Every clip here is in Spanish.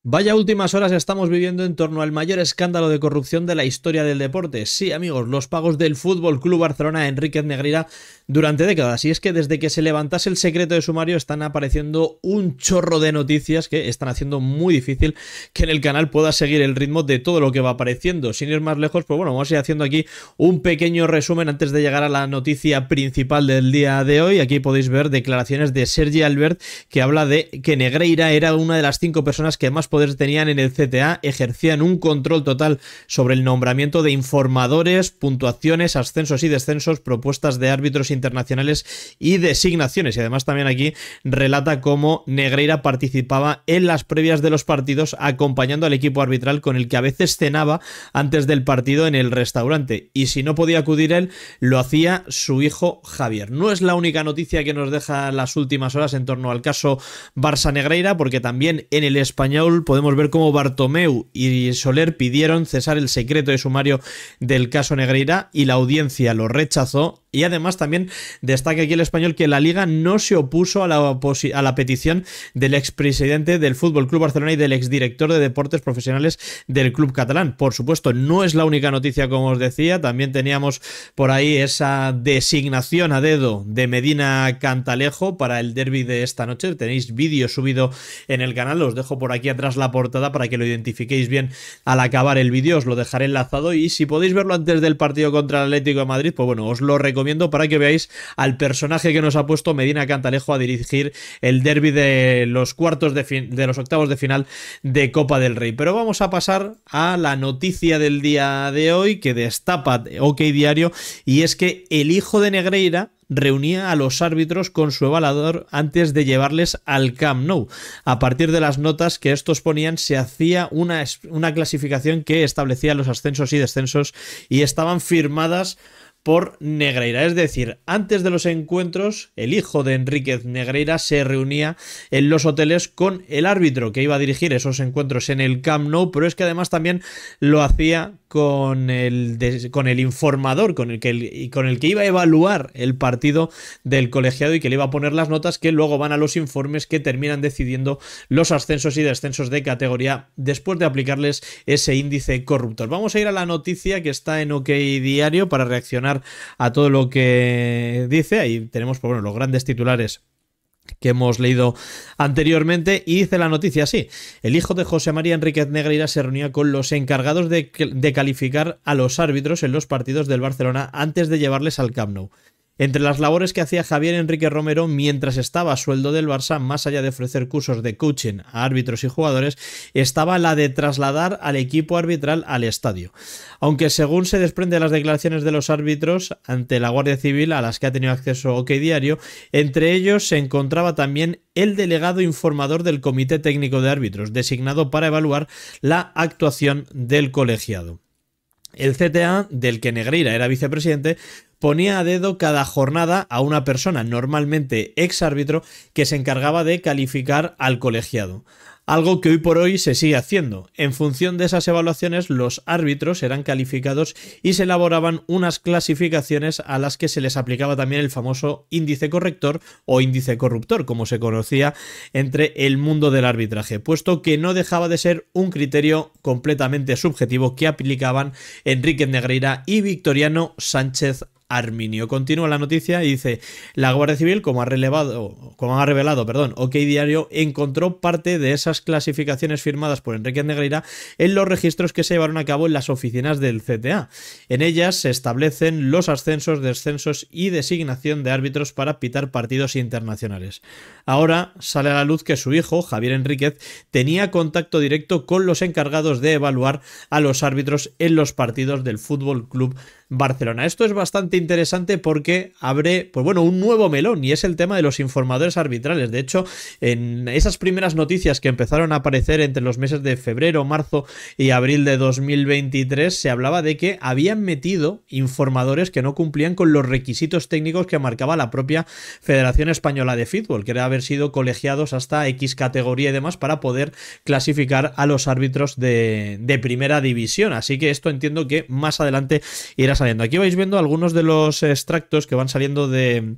Vaya últimas horas estamos viviendo en torno al mayor escándalo de corrupción de la historia del deporte. Sí, amigos, los pagos del Fútbol Club Barcelona a Enríquez Negreira durante décadas. Y es que desde que se levantase el secreto de sumario están apareciendo un chorro de noticias que están haciendo muy difícil que en el canal pueda seguir el ritmo de todo lo que va apareciendo. Sin ir más lejos, pues bueno, vamos a ir haciendo aquí un pequeño resumen antes de llegar a la noticia principal del día de hoy. Aquí podéis ver declaraciones de Sergi Albert, que habla de que Negreira era una de las 5 personas que más poderes tenían en el CTA, ejercían un control total sobre el nombramiento de informadores, puntuaciones, ascensos y descensos, propuestas de árbitros internacionales y designaciones. Y además también aquí relata cómo Negreira participaba en las previas de los partidos, acompañando al equipo arbitral con el que a veces cenaba antes del partido en el restaurante. Y si no podía acudir él, lo hacía su hijo Javier. No es la única noticia que nos deja las últimas horas en torno al caso Barça Negreira, porque también en El Español podemos ver cómo Bartomeu y Soler pidieron cesar el secreto de sumario del caso Negreira y la audiencia lo rechazó. Y además también destaca aquí El Español que la Liga no se opuso a la petición del expresidente del Fútbol Club Barcelona y del exdirector de deportes profesionales del club catalán. Por supuesto, no es la única noticia, como os decía. También teníamos por ahí esa designación a dedo de Medina Cantalejo para el derbi de esta noche. Tenéis vídeo subido en el canal, os dejo por aquí atrás la portada para que lo identifiquéis bien al acabar el vídeo, os lo dejaré enlazado y si podéis verlo antes del partido contra el Atlético de Madrid, pues bueno, os lo recomiendo para que veáis al personaje que nos ha puesto Medina Cantalejo a dirigir el derbi de los octavos de final de Copa del Rey. Pero vamos a pasar a la noticia del día de hoy que destapa OK Diario, y es que el hijo de Negreira reunía a los árbitros con su evaluador antes de llevarles al Camp Nou. A partir de las notas que estos ponían se hacía una clasificación que establecía los ascensos y descensos y estaban firmadas por Negreira. Es decir, antes de los encuentros, el hijo de Enríquez Negreira se reunía en los hoteles con el árbitro que iba a dirigir esos encuentros en el Camp Nou, pero es que además también lo hacía con el informador, con el que iba a evaluar el partido del colegiado y que le iba a poner las notas que luego van a los informes que terminan decidiendo los ascensos y descensos de categoría después de aplicarles ese índice corruptor. Vamos a ir a la noticia que está en OK Diario para reaccionar a todo lo que dice. Ahí tenemos, pues bueno, los grandes titulares que hemos leído anteriormente, y dice la noticia así: el hijo de José María Enríquez Negreira se reunía con los encargados de calificar a los árbitros en los partidos del Barcelona antes de llevarles al Camp Nou. Entre las labores que hacía Javier Enrique Romero mientras estaba a sueldo del Barça, más allá de ofrecer cursos de coaching a árbitros y jugadores, estaba la de trasladar al equipo arbitral al estadio. Aunque según se desprende de las declaraciones de los árbitros ante la Guardia Civil a las que ha tenido acceso OK Diario, entre ellos se encontraba también el delegado informador del Comité Técnico de Árbitros, designado para evaluar la actuación del colegiado. El CTA, del que Negreira era vicepresidente, ponía a dedo cada jornada a una persona, normalmente ex árbitro, que se encargaba de calificar al colegiado. Algo que hoy por hoy se sigue haciendo. En función de esas evaluaciones, los árbitros eran calificados y se elaboraban unas clasificaciones a las que se les aplicaba también el famoso índice corrector o índice corruptor, como se conocía entre el mundo del arbitraje, puesto que no dejaba de ser un criterio completamente subjetivo que aplicaban Enríquez Negreira y Victoriano Sánchez Arminio. Continúa la noticia y dice: la Guardia Civil, como ha revelado, OK Diario, encontró parte de esas clasificaciones firmadas por Enríquez Negreira en los registros que se llevaron a cabo en las oficinas del CTA. En ellas se establecen los ascensos, descensos y designación de árbitros para pitar partidos internacionales. Ahora sale a la luz que su hijo, Javier Enríquez, tenía contacto directo con los encargados de evaluar a los árbitros en los partidos del Fútbol Club Barcelona. Esto es bastante interesante porque abre, pues bueno, un nuevo melón, y es el tema de los informadores arbitrales. De hecho, en esas primeras noticias que empezaron a aparecer entre los meses de febrero, marzo y abril de 2023, se hablaba de que habían metido informadores que no cumplían con los requisitos técnicos que marcaba la propia Federación Española de Fútbol, que era haber sido colegiados hasta X categoría y demás para poder clasificar a los árbitros de primera división. Así que esto entiendo que más adelante irá saliendo. Aquí vais viendo algunos de los extractos que van saliendo de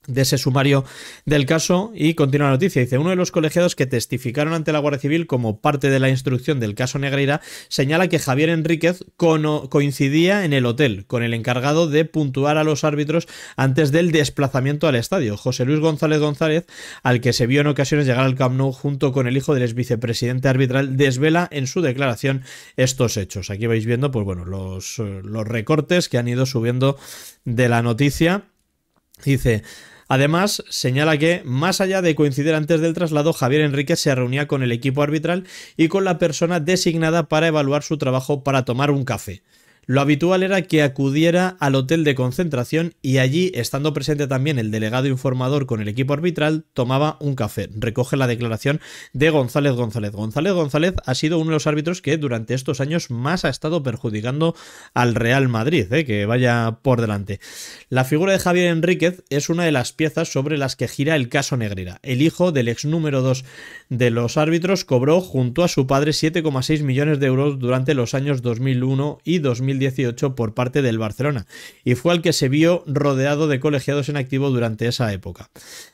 de ese sumario del caso. Y continúa la noticia, dice: uno de los colegiados que testificaron ante la Guardia Civil como parte de la instrucción del caso Negreira señala que Javier Enríquez coincidía en el hotel con el encargado de puntuar a los árbitros antes del desplazamiento al estadio, José Luis González González, al que se vio en ocasiones llegar al Camp Nou junto con el hijo del exvicepresidente arbitral. Desvela en su declaración estos hechos. Aquí vais viendo, pues bueno, los recortes que han ido subiendo de la noticia. Dice: además, señala que, más allá de coincidir antes del traslado, Javier Enríquez se reunía con el equipo arbitral y con la persona designada para evaluar su trabajo para tomar un café. Lo habitual era que acudiera al hotel de concentración y allí, estando presente también el delegado informador con el equipo arbitral, tomaba un café. Recoge la declaración de González González. González González ha sido uno de los árbitros que durante estos años más ha estado perjudicando al Real Madrid, que vaya por delante. La figura de Javier Enríquez es una de las piezas sobre las que gira el caso Negreira. El hijo del ex número 2 de los árbitros cobró junto a su padre 7,6 millones de euros durante los años 2001 y 2018 por parte del Barcelona, y fue al que se vio rodeado de colegiados en activo durante esa época.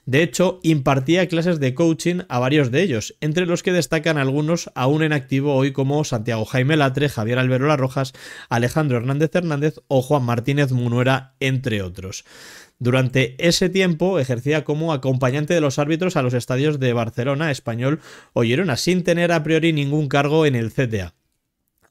De hecho, impartía clases de coaching a varios de ellos, entre los que destacan algunos aún en activo hoy, como Santiago Jaime Latre, Javier Alberola Rojas, Alejandro Hernández Hernández o Juan Martínez Munuera, entre otros. Durante ese tiempo ejercía como acompañante de los árbitros a los estadios de Barcelona, Español o Girona, sin tener a priori ningún cargo en el CTA.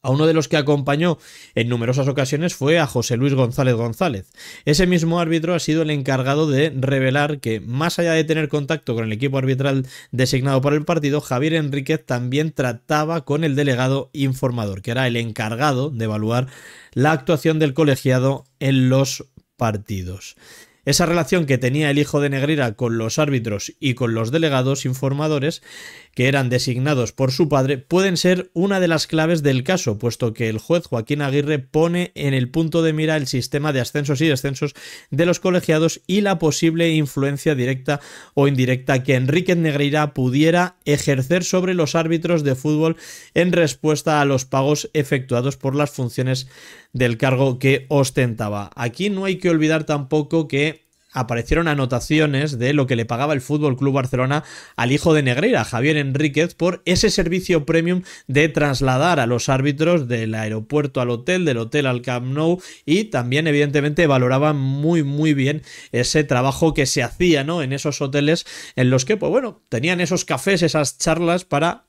A uno de los que acompañó en numerosas ocasiones fue a José Luis González González. Ese mismo árbitro ha sido el encargado de revelar que, más allá de tener contacto con el equipo arbitral designado por el partido, Javier Enríquez también trataba con el delegado informador, que era el encargado de evaluar la actuación del colegiado en los partidos. Esa relación que tenía el hijo de Negreira con los árbitros y con los delegados informadores, que eran designados por su padre, pueden ser una de las claves del caso, puesto que el juez Joaquín Aguirre pone en el punto de mira el sistema de ascensos y descensos de los colegiados y la posible influencia directa o indirecta que Enríquez Negreira pudiera ejercer sobre los árbitros de fútbol en respuesta a los pagos efectuados por las funciones del cargo que ostentaba. Aquí no hay que olvidar tampoco que aparecieron anotaciones de lo que le pagaba el Fútbol Club Barcelona al hijo de Negreira, Javier Enríquez, por ese servicio premium de trasladar a los árbitros del aeropuerto al hotel, del hotel al Camp Nou, y también evidentemente valoraban muy bien ese trabajo que se hacía, ¿no?, en esos hoteles en los que, pues bueno, tenían esos cafés, esas charlas para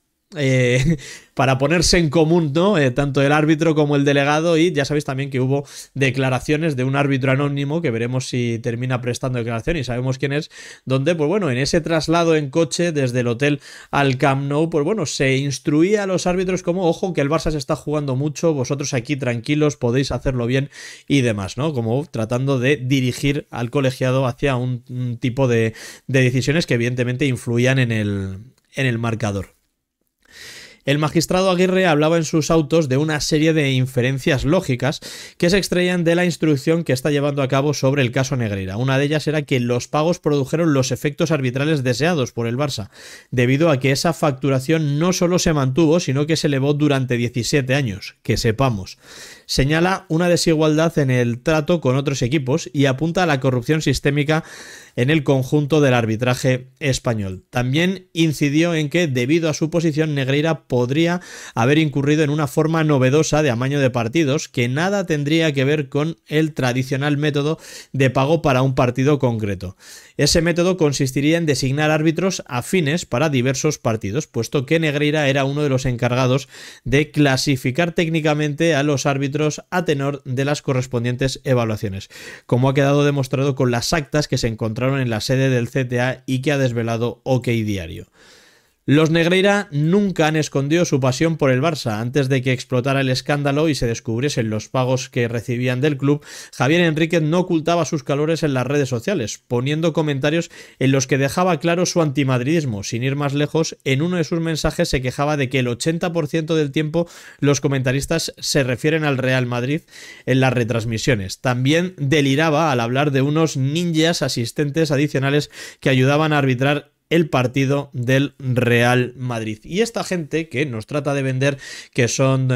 ponerse en común, ¿no?, tanto el árbitro como el delegado. Y ya sabéis también que hubo declaraciones de un árbitro anónimo, que veremos si termina prestando declaración y sabemos quién es, donde, pues bueno, en ese traslado en coche desde el hotel al Camp Nou, pues bueno, se instruía a los árbitros como: ojo, que el Barça se está jugando mucho, vosotros aquí tranquilos, podéis hacerlo bien y demás, ¿no?, como tratando de dirigir al colegiado hacia un tipo de decisiones que evidentemente influían en el marcador. El magistrado Aguirre hablaba en sus autos de una serie de inferencias lógicas que se extraían de la instrucción que está llevando a cabo sobre el caso Negreira. Una de ellas era que los pagos produjeron los efectos arbitrales deseados por el Barça, debido a que esa facturación no solo se mantuvo, sino que se elevó durante 17 años, que sepamos. Señala una desigualdad en el trato con otros equipos y apunta a la corrupción sistémica en el conjunto del arbitraje español. También incidió en que, debido a su posición, Negreira podría haber incurrido en una forma novedosa de amaño de partidos que nada tendría que ver con el tradicional método de pago para un partido concreto. Ese método consistiría en designar árbitros afines para diversos partidos, puesto que Negreira era uno de los encargados de clasificar técnicamente a los árbitros a tenor de las correspondientes evaluaciones, como ha quedado demostrado con las actas que se encontraron en la sede del CTA y que ha desvelado OK Diario. Los Negreira nunca han escondido su pasión por el Barça. Antes de que explotara el escándalo y se descubriesen los pagos que recibían del club, Javier Enríquez no ocultaba sus calores en las redes sociales, poniendo comentarios en los que dejaba claro su antimadridismo. Sin ir más lejos, en uno de sus mensajes se quejaba de que el 80% del tiempo los comentaristas se refieren al Real Madrid en las retransmisiones. También deliraba al hablar de unos ninjas asistentes adicionales que ayudaban a arbitrar el partido del Real Madrid. Y esta gente que nos trata de vender que son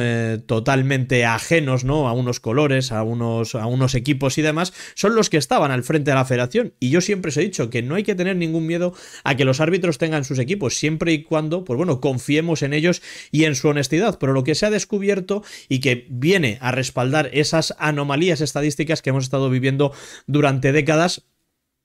totalmente ajenos, ¿no?, a unos colores, a unos equipos y demás, son los que estaban al frente de la federación. Y yo siempre os he dicho que no hay que tener ningún miedo a que los árbitros tengan sus equipos, siempre y cuando, pues bueno, confiemos en ellos y en su honestidad. Pero lo que se ha descubierto y que viene a respaldar esas anomalías estadísticas que hemos estado viviendo durante décadas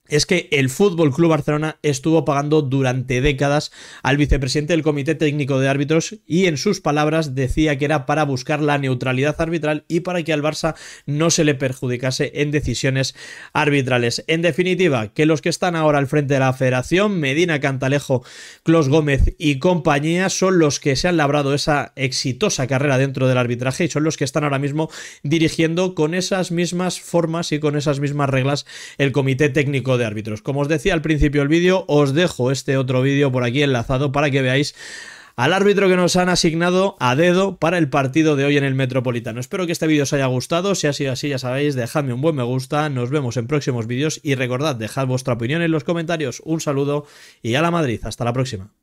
es que el Fútbol Club Barcelona estuvo pagando durante décadas al vicepresidente del Comité Técnico de Árbitros y en sus palabras decía que era para buscar la neutralidad arbitral y para que al Barça no se le perjudicase en decisiones arbitrales. En definitiva, que los que están ahora al frente de la federación, Medina, Cantalejo, Clos Gómez y compañía, son los que se han labrado esa exitosa carrera dentro del arbitraje y son los que están ahora mismo dirigiendo con esas mismas formas y con esas mismas reglas el Comité Técnico de Árbitros. Como os decía al principio del vídeo, os dejo este otro vídeo por aquí enlazado para que veáis al árbitro que nos han asignado a dedo para el partido de hoy en el Metropolitano. Espero que este vídeo os haya gustado. Si ha sido así, ya sabéis, dejadme un buen me gusta. Nos vemos en próximos vídeos y recordad, dejad vuestra opinión en los comentarios. Un saludo y a la Madrid. Hasta la próxima.